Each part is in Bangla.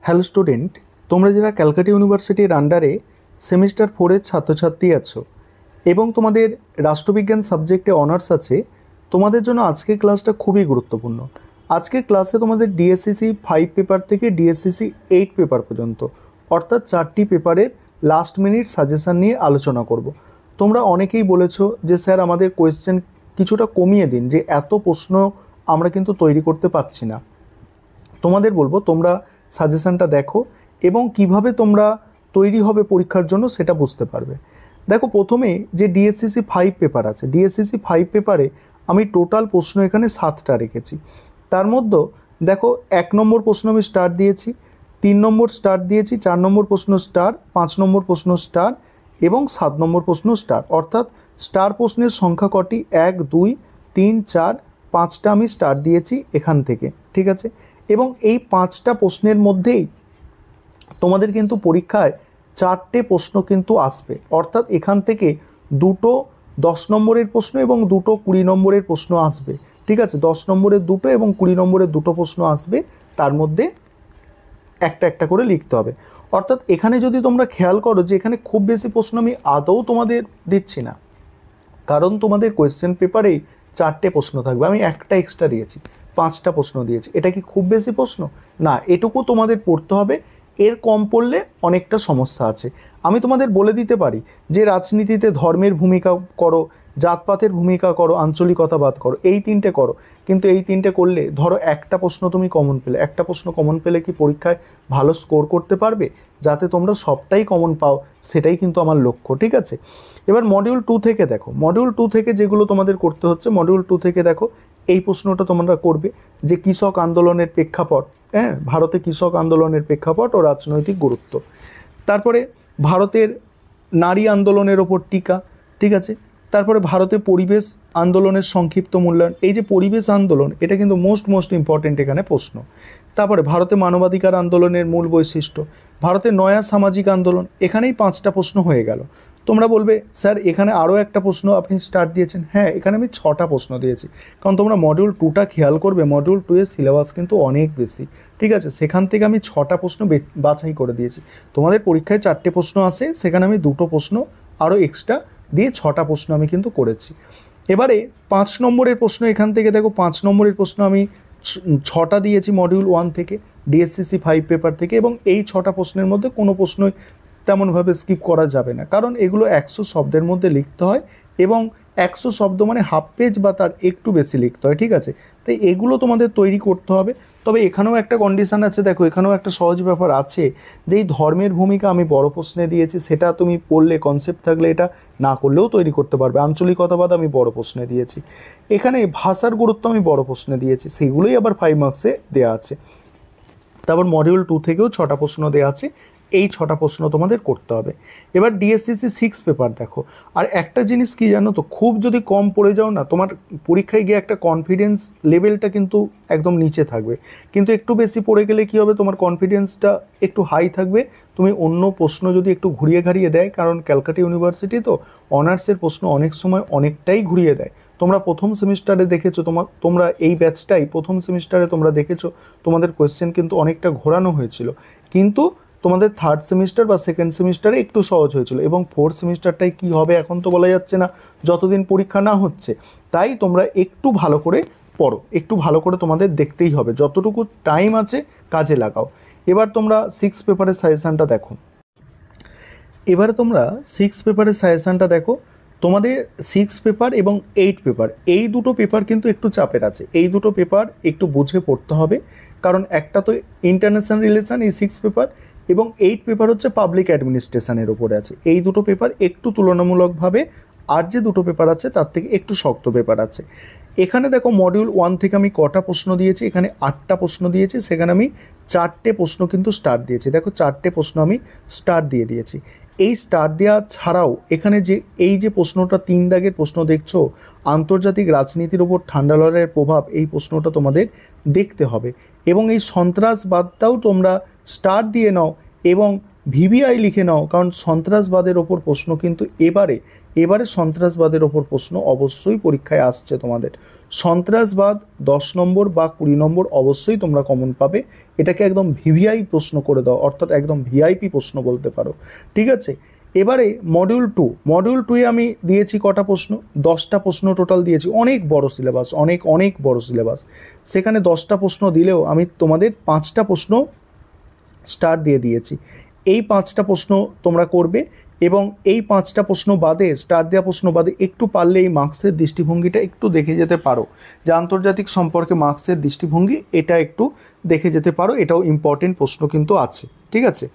হ্যালো স্টুডেন্ট, তোমরা যারা ক্যালকাটা ইউনিভার্সিটির আন্ডারে সেমিস্টার 4-এর ছাত্রছাত্রী আছো এবং তোমাদের রাষ্ট্রবিজ্ঞান সাবজেক্টে অনার্স আছে, তোমাদের জন্য আজকের ক্লাসটা খুবই গুরুত্বপূর্ণ। আজকের ক্লাসে তোমাদের ডিএসসিসি 5 পেপার থেকে ডিএসসিসি 8 পেপার পর্যন্ত অর্থাৎ 4টি পেপারের লাস্ট মিনিট সাজেশান নিয়ে আলোচনা করব। তোমরা অনেকেই বলেছো যে স্যার আমাদের কোয়েশ্চেন কিছুটা কমিয়ে দিন, যে এত প্রশ্ন আমরা কিন্তু তৈরি করতে পারছি না। তোমাদের বলবো তোমরা সাজেশানটা দেখো এবং কিভাবে তোমরা তৈরি হবে পরীক্ষার জন্য সেটা বুঝতে পারবে। দেখো, প্রথমে যে ডিএসসিসি 5 পেপার আছে, ডিএসসিসি 5 পেপারে আমি টোটাল প্রশ্ন এখানে 7টা রেখেছি। তার মধ্যে দেখো 1 নম্বর প্রশ্ন আমি স্টার দিয়েছি, 3 নম্বর স্টার দিয়েছি, 4 নম্বর প্রশ্ন স্টার, 5 নম্বর প্রশ্ন স্টার এবং 7 নম্বর প্রশ্ন স্টার। অর্থাৎ স্টার প্রশ্নের সংখ্যা কটি? 1, 2, 3, 4, 5টা আমি স্টার দিয়েছি এখান থেকে, ঠিক আছে। এবং এই 5টা প্রশ্নের মধ্যেই তোমাদের কিন্তু পরীক্ষায় 4টে প্রশ্ন কিন্তু আসবে। অর্থাৎ এখান থেকে দুটো 10 নম্বরের প্রশ্ন এবং দুটো 20 নম্বরের প্রশ্ন আসবে, ঠিক আছে। 10 নম্বরের দুটো এবং 20 নম্বরের দুটো প্রশ্ন আসবে, তার মধ্যে একটা একটা করে লিখতে হবে। অর্থাৎ এখানে যদি তোমরা খেয়াল করো যে এখানে খুব বেশি প্রশ্ন আমি আদৌ তোমাদের দিচ্ছি না, কারণ তোমাদের কোয়েশ্চেন পেপারেই 4টে প্রশ্ন থাকবে। আমি একটা এক্সট্রা দিয়েছি, 5টা প্রশ্ন দিয়েছি। এটা কি খুব বেশি প্রশ্ন? না, এটুকু তোমাদের পড়তে হবে। এর কম পড়লে অনেকটা সমস্যা আছে। আমি তোমাদের বলে দিতে পারি যে রাজনীতিতে ধর্মের ভূমিকা করো, জাতপাতের ভূমিকা করো, আঞ্চলিকতাবাদ করো, এই 3টে করো। কিন্তু এই 3টে করলে ধরো একটা প্রশ্ন তুমি কমন পেলে, একটা প্রশ্ন কমন পেলে কি পরীক্ষায় ভালো স্কোর করতে পারবে? যাতে তোমরা সবটাই কমন পাও, সেটাই কিন্তু আমার লক্ষ্য, ঠিক আছে। এবার মডিউল 2 থেকে দেখো, মডিউল 2 থেকে যেগুলো তোমাদের করতে হচ্ছে, মডিউল 2 থেকে দেখো এই প্রশ্নটা তোমরা করবে যে কৃষক আন্দোলনের প্রেক্ষাপট, ভারতে কৃষক আন্দোলনের প্রেক্ষাপট ও রাজনৈতিক গুরুত্ব। তারপরে ভারতের নারী আন্দোলনের ওপর টিকা, ঠিক আছে। তারপরে ভারতে পরিবেশ আন্দোলনের সংক্ষিপ্ত মূল্যায়ন। এই যে পরিবেশ আন্দোলন, এটা কিন্তু মোস্ট ইম্পর্টেন্ট এখানে প্রশ্ন। তারপরে ভারতে মানবাধিকার আন্দোলনের মূল বৈশিষ্ট্য, ভারতের নয়া সামাজিক আন্দোলন। এখানেই 5টা প্রশ্ন হয়ে গেল। তোমরা বলবে স্যার এখানে আরও একটা প্রশ্ন আপনি স্টার্ট দিয়েছেন। হ্যাঁ, এখানে আমি 6টা প্রশ্ন দিয়েছি, কারণ তোমরা মডিউল 2টা খেয়াল করবে, মডিউল 2 এর সিলেবাস কিন্তু অনেক বেশি, ঠিক আছে। সেখান থেকে আমি 6টা প্রশ্ন বাছাই করে দিয়েছি। তোমাদের পরীক্ষায় 4টে প্রশ্ন আসে, সেখানে আমি 2টো প্রশ্ন আরও এক্সট্রা দিয়ে 6টা প্রশ্ন আমি কিন্তু করেছি। এবারে 5 নম্বরের প্রশ্ন, এখান থেকে দেখো 5 নম্বরের প্রশ্ন আমি 6টা দিয়েছি মডিউল 1 থেকে, ডিএসসিসি 5 পেপার থেকে। এবং এই 6টা প্রশ্নের মধ্যে কোনো প্রশ্নই তেমনভাবে স্কিপ করা যাবে না, কারণ এগুলো 100 শব্দের মধ্যে লিখতে হয় এবং 100 শব্দ মানে হাফ পেজ বা তার একটু বেশি লিখতে হয়, ঠিক আছে। তাই এগুলো তোমাদের তৈরি করতে হবে। তবে এখানেও একটা কন্ডিশান আছে, দেখো এখানেও একটা সহজ ব্যাপার আছে, যে এই ধর্মের ভূমিকা আমি বড় প্রশ্নে দিয়েছি, সেটা তুমি পড়লে কনসেপ্ট থাকলে এটা না করলেও তৈরি করতে পারবে। আঞ্চলিকতাবাদ আমি বড় প্রশ্নে দিয়েছি। এখানে ভাষার গুরুত্ব আমি বড় প্রশ্নে দিয়েছি, সেগুলোই আবার 5 মার্কসে দেওয়া আছে। তারপর মডিউল 2 থেকেও 6টা প্রশ্ন দেওয়া আছে, এই 6টা প্রশ্ন তোমাদের করতে হবে। এবার ডিএসসিসি 6 পেপার দেখো। আর একটা জিনিস কি জানো তো, খুব যদি কম পড়ে যাও না, তোমার পরীক্ষায় গিয়ে একটা কনফিডেন্স লেভেলটা কিন্তু একদম নিচে থাকবে। কিন্তু একটু বেশি পড়ে গেলে কি হবে, তোমার কনফিডেন্সটা একটু হাই থাকবে। তুমি অন্য প্রশ্ন যদি একটু ঘুরিয়ে ঘাড়িয়ে দেয়, কারণ ক্যালকাটা ইউনিভার্সিটি তো অনার্সের প্রশ্ন অনেক সময় অনেকটাই ঘুরিয়ে দেয়। তোমরা প্রথম সেমিস্টারে দেখেছো, তোমরা এই ব্যাচটাই প্রথম সেমিস্টারে তোমরা দেখেছো তোমাদের কোয়েশ্চেন কিন্তু অনেকটা ঘোরানো হয়েছিল, কিন্তু তোমাদের 3rd সেমিস্টার বা 2nd সেমিস্টারে একটু সহজ হয়েছিল। এবং 4th সেমিস্টারটাই কী হবে এখন তো বলা যাচ্ছে না, যতদিন পরীক্ষা না হচ্ছে। তাই তোমরা একটু ভালো করে পড়ো, একটু ভালো করে তোমাদের দেখতেই হবে, যতটুকু টাইম আছে কাজে লাগাও। এবার তোমরা 6 পেপারের সাজেশানটা দেখো। এবারে তোমরা 6 পেপারের সাজেশানটা দেখো। তোমাদের 6 পেপার এবং 8 পেপার, এই দুটো পেপার কিন্তু একটু চাপের আছে। এই দুটো পেপার একটু বুঝে পড়তে হবে, কারণ একটা তো ইন্টারন্যাশনাল রিলেশন, এই 6 পেপার, এবং 8 পেপার হচ্ছে পাবলিক অ্যাডমিনিস্ট্রেশনের ওপরে আছে। এই দুটো পেপার একটু তুলনামূলকভাবে আর যে দুটো পেপার আছে তার থেকে একটু শক্ত পেপার আছে। এখানে দেখো মডিউল 1 থেকে আমি কটা প্রশ্ন দিয়েছি, এখানে 8টা প্রশ্ন দিয়েছি, সেখানে আমি 4টে প্রশ্ন কিন্তু স্টার দিয়েছি। দেখো 4টে প্রশ্ন আমি স্টার দিয়ে দিয়েছি। এই স্টার দেওয়া ছাড়াও এখানে যে এই যে প্রশ্নটা 3 দাগের প্রশ্ন দেখছো, আন্তর্জাতিক রাজনীতির ওপর ঠান্ডা লড়াইয়ের প্রভাব, এই প্রশ্নটা তোমাদের দেখতে হবে। এবং এই সন্ত্রাসবাদটাও তোমরা স্টার দিয়ে নাও এবং ভিভিআই লিখে নাও, কারণ সন্ত্রাসবাদের ওপর প্রশ্ন কিন্তু এবারে সন্ত্রাসবাদের ওপর প্রশ্ন অবশ্যই পরীক্ষায় আসছে তোমাদের। সন্ত্রাসবাদ 10 নম্বর বা 20 নম্বর অবশ্যই তোমরা কমন পাবে। এটাকে একদম ভিভিআই প্রশ্ন করে দাও, অর্থাৎ একদম ভিআইপি প্রশ্ন বলতে পারো। ঠিক আছে, এবারে মডিউল টুয়ে আমি দিয়েছি কটা প্রশ্ন, 10টা প্রশ্ন টোটাল দিয়েছি। অনেক বড় সিলেবাস, অনেক বড় সিলেবাস। সেখানে 10টা প্রশ্ন দিলেও আমি তোমাদের 5টা প্রশ্ন স্টার দিয়ে দিয়েছি। এই 5টা প্রশ্ন তোমরা করবে এবং এই 5টা প্রশ্ন বাদে, স্টার দেওয়া প্রশ্ন বাদে একটু পারলে এই মার্কসের দৃষ্টিভঙ্গিটা একটু দেখে যেতে পারো, যে আন্তর্জাতিক সম্পর্কে মার্কসের দৃষ্টিভঙ্গি এটা একটু দেখে যেতে পারো। এটাও ইম্পর্টেন্ট প্রশ্ন কিন্তু আছে। ঠিক আছে,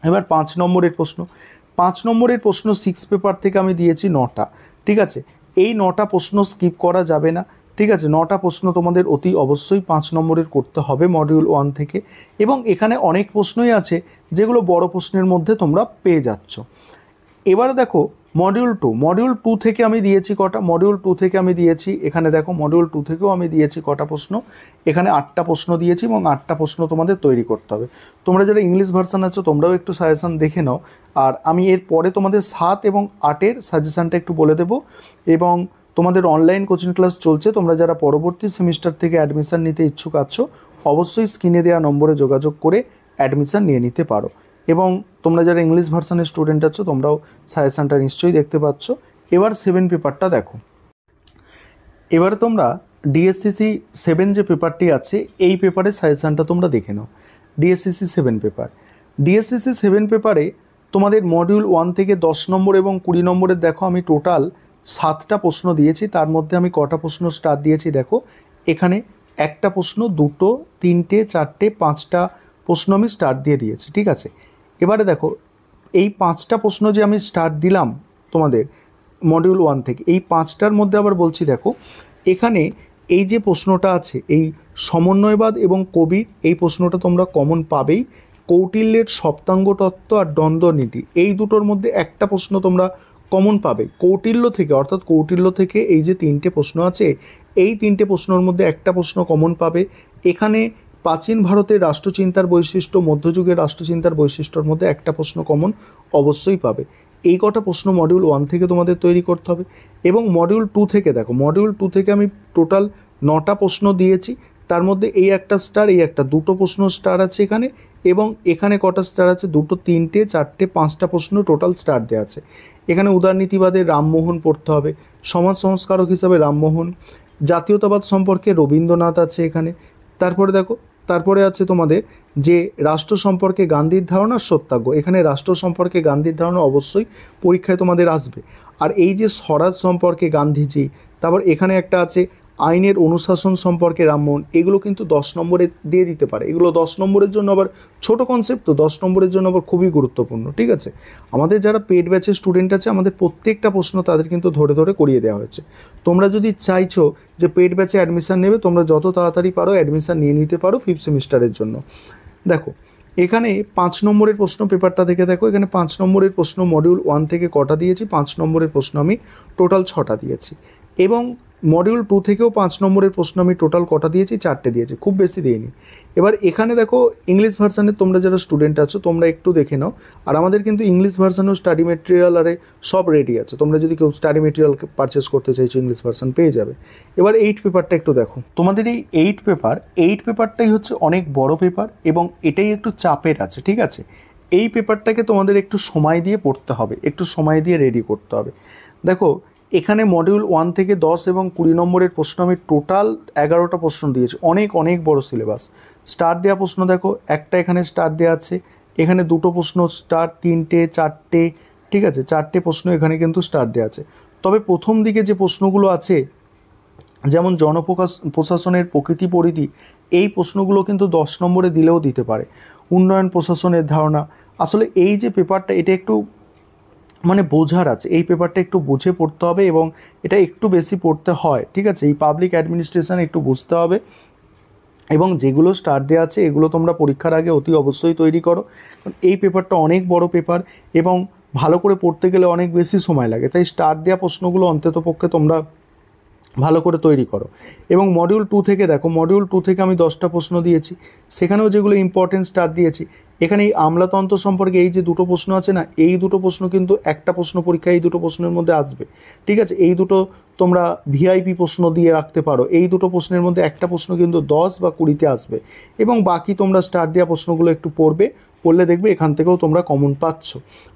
এবার 5 নম্বরের প্রশ্ন 6 পেপার থেকে আমি দিয়েছি 9টা। ঠিক আছে, এই 9টা প্রশ্ন স্কিপ করা যাবে না। ঠিক আছে, 9টা প্রশ্ন তোমাদের অতি অবশ্যই 5 নম্বরের করতে হবে মডিউল 1 থেকে। এবং এখানে অনেক প্রশ্নই আছে যেগুলো বড় প্রশ্নের মধ্যে তোমরা পেয়ে যাচ্ছ। এবারে দেখো মডিউল টু থেকে আমি দিয়েছি কটা, এখানে দেখো মডিউল 2 থেকেও আমি দিয়েছি কটা প্রশ্ন, এখানে 8টা প্রশ্ন দিয়েছি এবং 8টা প্রশ্ন তোমাদের তৈরি করতে হবে। তোমরা যারা ইংলিশ ভার্সান আছো তোমরাও একটু সাজেশান দেখে নাও, আর আমি এর পরে তোমাদের 7 এবং 8-এর সাজেশানটা একটু বলে দেবো। এবং তোমাদের অনলাইন কোচিং ক্লাস চলছে, তোমরা যারা পরবর্তী সেমিস্টার থেকে অ্যাডমিশান নিতে ইচ্ছুক আছো অবশ্যই স্ক্রিনে দেওয়া নম্বরে যোগাযোগ করে অ্যাডমিশান নিয়ে নিতে পারো। এবং তোমরা যারা ইংলিশ ভার্সানের স্টুডেন্ট আছো তোমরাও সাজেশানটা নিশ্চয়ই দেখতে পাচ্ছ। এবার 7 পেপারটা দেখো। এবারে তোমরা ডিএসসিসি 7 যে পেপারটি আছে এই পেপারের সাজেশানটা তোমরা দেখে নাও। ডিএসসিসি 7 পেপারে তোমাদের মডিউল 1 থেকে 10 নম্বর এবং 20 নম্বরের দেখো আমি টোটাল 7টা প্রশ্ন দিয়েছি। তার মধ্যে আমি কটা প্রশ্ন স্টার দিয়েছি দেখো, এখানে একটা প্রশ্ন, 2টো, 3টে, 4টে, 5টা প্রশ্ন আমি স্টার দিয়ে দিয়েছি। ঠিক আছে, এবারে দেখো এই 5টা প্রশ্ন যে আমি স্টার দিলাম তোমাদের মডিউল 1 থেকে, এই 5টার মধ্যে আবার বলছি দেখো, এখানে এই যে প্রশ্নটা আছে এই সমন্বয়বাদ এবং কবির, এই প্রশ্নটা তোমরা কমন পাবেই। কৌটিল্যের সপ্তাঙ্গ তত্ত্ব আর দ্বন্দ্বনীতি, এই দুটোর মধ্যে একটা প্রশ্ন তোমরা কমন পাবে কৌটিল্য থেকে, অর্থাৎ কৌটিল্য থেকে এই যে 3টে প্রশ্ন আছে এই 3টে প্রশ্নের মধ্যে একটা প্রশ্ন কমন পাবে। এখানে প্রাচীন ভারতের রাষ্ট্রচিন্তার বৈশিষ্ট্য, মধ্যযুগের রাষ্ট্রচিন্তার বৈশিষ্ট্যর মধ্যে একটা প্রশ্ন কমন অবশ্যই পাবে। এই কটা প্রশ্ন মডিউল 1 থেকে তোমাদের তৈরি করতে হবে। এবং মডিউল 2 থেকে দেখো, মডিউল 2 থেকে আমি টোটাল 9টা প্রশ্ন দিয়েছি, তার মধ্যে এই একটা স্টার, এই একটা, 2টো প্রশ্ন স্টার আছে এখানে। এবং এখানে কটা স্টার আছে, 2টো, 3টে, 4টে, 5টা প্রশ্ন টোটাল স্টার দেওয়া আছে। এখানে উদারনীতিবাদে রামমোহন পড়তে হবে, সমাজ সংস্কারক হিসাবে রামমোহন, জাতীয়তাবাদ সম্পর্কে রবীন্দ্রনাথ আছে এখানে। তারপরে আছে তোমাদের যে রাষ্ট্র সম্পর্কে গান্ধীর ধারণা, সত্যাগ্রহ, এখানে রাষ্ট্র সম্পর্কে গান্ধীর ধারণা অবশ্যই পরীক্ষায় তোমাদের আসবে। আর এই যে স্বরাজ সম্পর্কে গান্ধীজি, তারপর এখানে একটা আছে আইনের অনুশাসন সম্পর্কে রামমোহন, এগুলো কিন্তু 10 নম্বরে দিয়ে দিতে পারে। এগুলো 10 নম্বরের জন্য আবার ছোট কনসেপ্ট, তো 10 নম্বরের জন্য আবার খুবই গুরুত্বপূর্ণ। ঠিক আছে, আমাদের যারা পেড ব্যাচের স্টুডেন্ট আছে আমাদের প্রত্যেকটা প্রশ্ন তাদের কিন্তু ধরে ধরে করিয়ে দেওয়া হয়েছে। তোমরা যদি চাইছো যে পেড ব্যাচে অ্যাডমিশান নেবে, তোমরা যত তাড়াতাড়ি পারো অ্যাডমিশান নিয়ে নিতে পারো 5th সেমিস্টারের জন্য। দেখো এখানে 5 নম্বরের প্রশ্ন পেপারটা থেকে দেখো, এখানে 5 নম্বরের প্রশ্ন মডিউল 1 থেকে কটা দিয়েছি, 5 নম্বরের প্রশ্ন আমি টোটাল 6টা দিয়েছি। এবং মডিউল 2 থেকেও 5 নম্বরের প্রশ্ন আমি টোটাল কটা দিয়েছি, 4টে দিয়েছি, খুব বেশি দিইনি। এবার এখানে দেখো ইংলিশ ভার্সানের তোমরা যারা স্টুডেন্ট আছো তোমরা একটু দেখে নাও। আর আমাদের কিন্তু ইংলিশ ভার্সানেও স্টাডি মেটেরিয়াল আরে সব রেডি আছে, তোমরা যদি কেউ স্টাডি মেটেরিয়াল পারচেস করতে চাইছো ইংলিশ ভার্সান পেয়ে যাবে। এবার 8 পেপারটা একটু দেখো। তোমাদের এই 8 পেপারটাই হচ্ছে অনেক বড় পেপার এবং এটাই একটু চাপের আছে। ঠিক আছে, এই পেপারটাকে তোমাদের একটু সময় দিয়ে পড়তে হবে, একটু সময় দিয়ে রেডি করতে হবে। দেখো এখানে মডিউল 1 থেকে 10 এবং 20 নম্বরের প্রশ্ন আমি টোটাল 11টা প্রশ্ন দিয়েছি, অনেক বড় সিলেবাস। স্টার দেওয়া প্রশ্ন দেখো, একটা এখানে স্টার দেওয়া আছে, এখানে 2টো প্রশ্ন স্টার, 3টে, 4টে, ঠিক আছে, 4টে প্রশ্ন এখানে কিন্তু স্টার দেওয়া আছে। তবে প্রথম দিকে যে প্রশ্নগুলো আছে যেমন প্রশাসনের প্রকৃতি পরিধি, এই প্রশ্নগুলো কিন্তু 10 নম্বরে দিলেও দিতে পারে। উন্নয়ন প্রশাসনের ধারণা, আসলে এই যে পেপারটা এটা একটু মানে বোঝার আছে, এই পেপারটা একটু বুঝে পড়তে হবে এবং এটা একটু বেশি পড়তে হয়। ঠিক আছে, এই পাবলিক অ্যাডমিনিস্ট্রেশন একটু বুঝতে হবে এবং যেগুলো স্টার দেওয়া আছে এগুলো তোমরা পরীক্ষার আগে অতি অবশ্যই তৈরি করো, কারণ এই পেপারটা অনেক বড় পেপার এবং ভালো করে পড়তে গেলে অনেক বেশি সময় লাগে। তাই স্টার দেওয়া প্রশ্নগুলো অন্ততপক্ষে তোমরা ভালো করে তৈরি করো। এবং মডিউল 2 থেকে দেখো, মডিউল 2 থেকে আমি 10টা প্রশ্ন দিয়েছি, সেখানেও যেগুলো ইম্পর্টেন্ট স্টার দিয়েছি। এখানে এই আমলাতন্ত্র সম্পর্কে এই যে দুটো প্রশ্ন আছে না, এই দুটো প্রশ্ন কিন্তু একটা প্রশ্ন পরীক্ষায় এই দুটো প্রশ্নের মধ্যে আসবে, ঠিক আছে? এই দুটো তোমরা ভিআইপি প্রশ্ন দিয়ে রাখতে পারো, এই দুটো প্রশ্নের মধ্যে একটা প্রশ্ন কিন্তু 10 বা 20-তে আসবে। এবং বাকি তোমরা স্টার দেওয়া প্রশ্নগুলো একটু পড়লে দেখবে এখান থেকেও তোমরা কমন পাচ্ছ,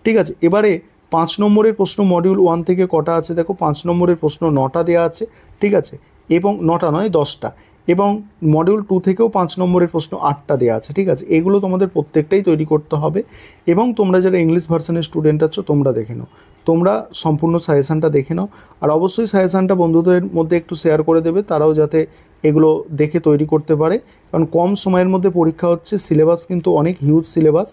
ঠিক আছে? এবারে 5 নম্বরের প্রশ্ন মডিউল 1 থেকে কটা আছে দেখো, 5 নম্বরের প্রশ্ন 9টা দেওয়া আছে, ঠিক আছে? এবং 9টা নয় 10টা। এবং মডিউল 2 থেকেও 5 নম্বরের প্রশ্ন 8টা দেওয়া আছে, ঠিক আছে? এগুলো তোমাদের প্রত্যেকটাই তৈরি করতে হবে। এবং তোমরা যারা ইংলিশ ভার্সনের স্টুডেন্ট আছো তোমরা দেখে নাও, তোমরা সম্পূর্ণ সাজেশানটা দেখে নাও। আর অবশ্যই সাজেশানটা বন্ধুদের মধ্যে একটু শেয়ার করে দেবে, তারাও যাতে এগুলো দেখে তৈরি করতে পারে। কারণ কম সময়ের মধ্যে পরীক্ষা হচ্ছে, সিলেবাস কিন্তু অনেক হিউজ সিলেবাস,